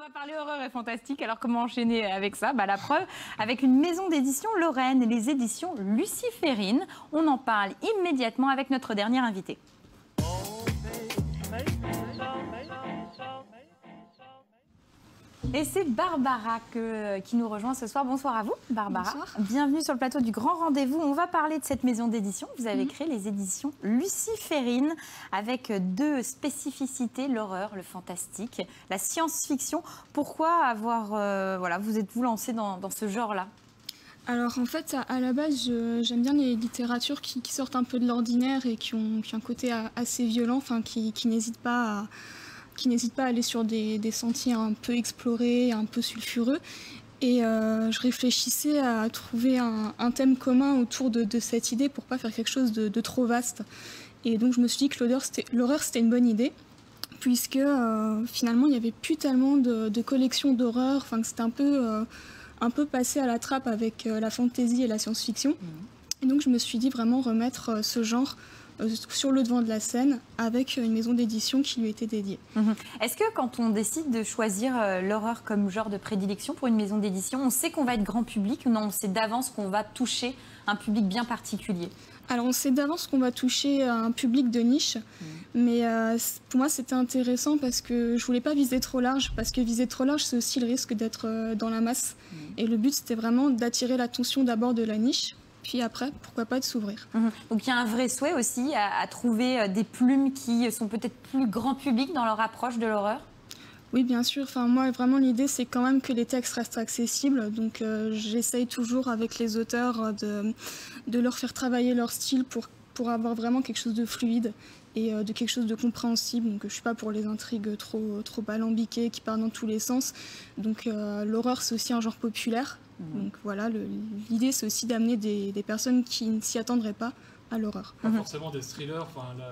va parler horreur et fantastique, alors comment enchaîner avec ça? La preuve, avec une maison d'édition Lorraine, les éditions Luciférine. On en parle immédiatement avec notre dernier invité. Et c'est Barbara qui nous rejoint ce soir. Bonsoir à vous, Barbara. Bonsoir. Bienvenue sur le plateau du Grand Rendez-vous. On va parler de cette maison d'édition. Vous avez créé les éditions Luciférine avec deux spécificités, l'horreur, le fantastique, la science-fiction. Pourquoi vous êtes-vous lancé dans ce genre-là? Alors en fait, à la base, j'aime bien les littératures qui sortent un peu de l'ordinaire et qui ont un côté assez violent, qui n'hésitent pas à aller sur des sentiers un peu explorés, un peu sulfureux. Et je réfléchissais à trouver un thème commun autour de cette idée pour pas faire quelque chose de trop vaste. Et donc je me suis dit que l'horreur c'était une bonne idée, puisque finalement il n'y avait plus tellement de collections d'horreur, que c'était un peu passé à la trappe avec la fantasy et la science-fiction. Et donc je me suis dit vraiment remettre ce genre sur le devant de la scène avec une maison d'édition qui lui était dédiée. Est-ce que quand on décide de choisir l'horreur comme genre de prédilection pour une maison d'édition, on sait qu'on va être grand public ou non, on sait d'avance qu'on va toucher un public bien particulier? Alors on sait d'avance qu'on va toucher un public de niche, mais pour moi c'était intéressant parce que je voulais pas viser trop large, parce que viser trop large c'est aussi le risque d'être dans la masse. Et le but c'était vraiment d'attirer l'attention d'abord de la niche, puis après, pourquoi pas de s'ouvrir. Donc il y a un vrai souhait aussi à trouver des plumes qui sont peut-être plus grand public dans leur approche de l'horreur? Oui, bien sûr. Moi, vraiment, l'idée, c'est quand même que les textes restent accessibles. Donc, j'essaye toujours avec les auteurs de leur faire travailler leur style pour avoir vraiment quelque chose de fluide et de quelque chose de compréhensible. Donc, je ne suis pas pour les intrigues trop alambiquées qui partent dans tous les sens. Donc, l'horreur, c'est aussi un genre populaire. Donc, voilà, l'idée, c'est aussi d'amener des personnes qui ne s'y attendraient pas à l'horreur. Pas forcément des thrillers,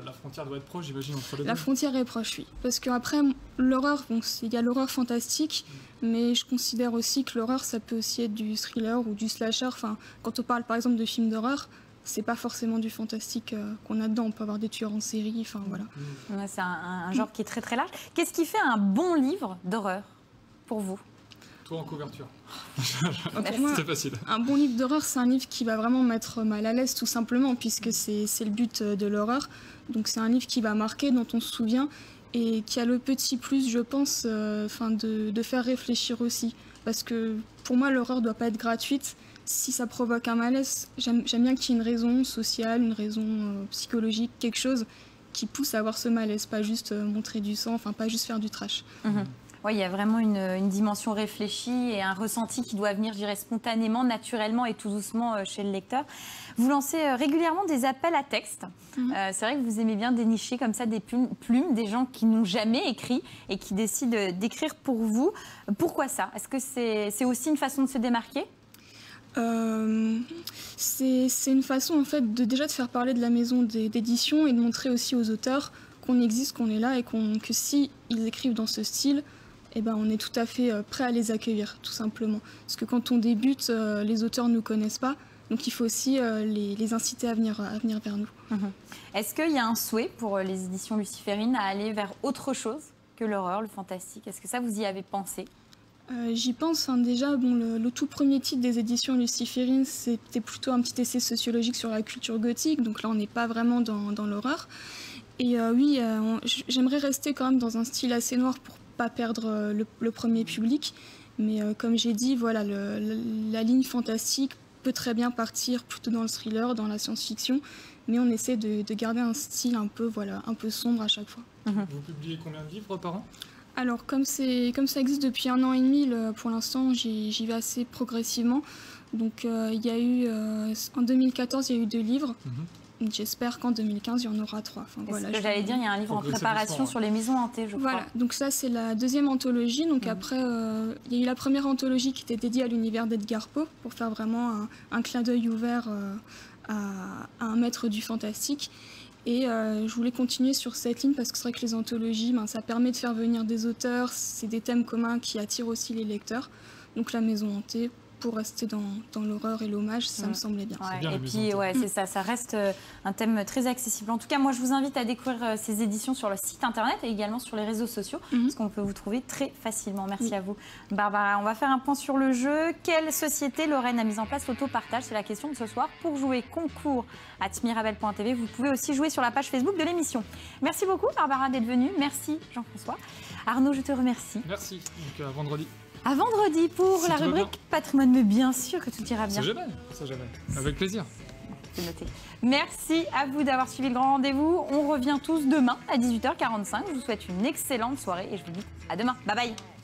la frontière doit être proche, j'imagine, entre les deux. La frontière est proche, oui. Parce qu'après, l'horreur, il y a l'horreur fantastique, mais je considère aussi que l'horreur, ça peut aussi être du thriller ou du slasher. Quand on parle par exemple de films d'horreur, c'est pas forcément du fantastique qu'on a dedans. On peut avoir des tueurs en série, voilà. C'est un genre qui est très très large. Qu'est-ce qui fait un bon livre d'horreur pour vous? Toi en couverture. C'était facile. Un bon livre d'horreur, c'est un livre qui va vraiment mettre mal à l'aise, tout simplement, puisque c'est le but de l'horreur. Donc c'est un livre qui va marquer, dont on se souvient, et qui a le petit plus, je pense, de faire réfléchir aussi. Parce que pour moi, l'horreur ne doit pas être gratuite. Si ça provoque un malaise, j'aime bien qu'il y ait une raison sociale, une raison psychologique, quelque chose qui pousse à avoir ce malaise, pas juste montrer du sang, pas juste faire du trash. Oui, il y a vraiment une dimension réfléchie et un ressenti qui doit venir, je dirais, spontanément, naturellement et tout doucement chez le lecteur. Vous lancez régulièrement des appels à texte. C'est vrai que vous aimez bien dénicher comme ça des plumes, des gens qui n'ont jamais écrit et qui décident d'écrire pour vous. Pourquoi ça? Est-ce que c'est aussi une façon de se démarquer? C'est une façon en fait déjà de faire parler de la maison d'édition et de montrer aussi aux auteurs qu'on existe, qu'on est là et que si ils écrivent dans ce style, on est tout à fait prêt à les accueillir, tout simplement. Parce que quand on débute, les auteurs ne nous connaissent pas, donc il faut aussi les inciter à venir vers nous. Est-ce qu'il y a un souhait pour les éditions Luciférine à aller vers autre chose que l'horreur, le fantastique? Est-ce que ça, vous y avez pensé? J'y pense. Déjà, le tout premier titre des éditions Luciférine, c'était plutôt un petit essai sociologique sur la culture gothique, donc là on n'est pas vraiment dans l'horreur. Et oui, j'aimerais rester quand même dans un style assez noir pour pas perdre le premier public. Mais comme j'ai dit, voilà, la ligne fantastique peut très bien partir plutôt dans le thriller, dans la science-fiction. Mais on essaie de garder un style un peu sombre à chaque fois. Vous publiez combien de livres par an? Alors, comme ça existe depuis 1 an et demi, pour l'instant, j'y vais assez progressivement. Donc, il y a eu, en 2014, il y a eu 2 livres. J'espère qu'en 2015, il y en aura 3. Voilà, ce que j'allais dire, il y a un livre en préparation sur les maisons hantées, je crois. Voilà, donc ça, c'est la 2e anthologie. Donc après, il y a eu la première anthologie qui était dédiée à l'univers d'Edgar Poe, pour faire vraiment un clin d'œil ouvert à un maître du fantastique. Et je voulais continuer sur cette ligne parce que c'est vrai que les anthologies, ça permet de faire venir des auteurs, c'est des thèmes communs qui attirent aussi les lecteurs. Donc la maison hantée, pour rester dans l'horreur et l'hommage, ça me semblait bien. Ouais, bien et amusant, puis, ça. ouais, c'est ça, ça reste un thème très accessible. En tout cas, moi, je vous invite à découvrir ces éditions sur le site internet et également sur les réseaux sociaux, parce qu'on peut vous trouver très facilement. Merci à vous, Barbara. On va faire un point sur le jeu. Quelle société Lorraine a mis en place l'autopartage? C'est la question de ce soir. Pour jouer, concours @mirabel.tv. Vous pouvez aussi jouer sur la page Facebook de l'émission. Merci beaucoup, Barbara, d'être venue. Merci, Jean-François. Arnaud, je te remercie. Merci. Donc à vendredi. À vendredi pour Si la tout va rubrique bien. patrimoine, mais bien sûr que tout ira bien. C'est jamais. Avec plaisir. C'est noté. Merci à vous d'avoir suivi le grand rendez-vous. On revient tous demain à 18h45. Je vous souhaite une excellente soirée et je vous dis à demain. Bye bye.